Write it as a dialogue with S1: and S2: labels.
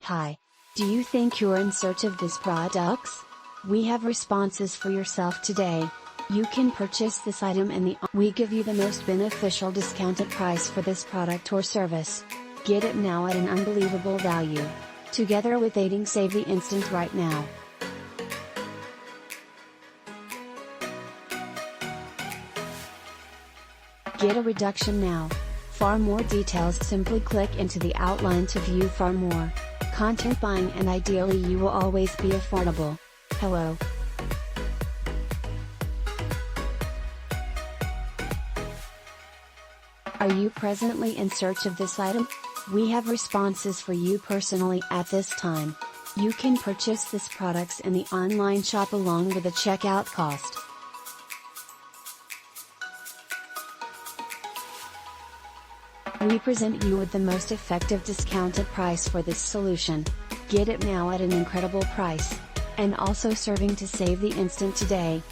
S1: Hi. Do you think you're in search of these products? We have responses for yourself today. You can purchase this item in we give you the most beneficial discounted price for this product or service. Get it now at an unbelievable value. Together with aiding Save the Instant right now. Get a reduction now. For more details, simply click into the outline to view far more content buying, and ideally you will always be affordable. Hello. Are you presently in search of this item? We have responses for you personally at this time. You can purchase this products in the online shop along with a checkout cost. We present you with the most effective discounted price for this solution. Get it now at an incredible price. And also serving to save the instant today.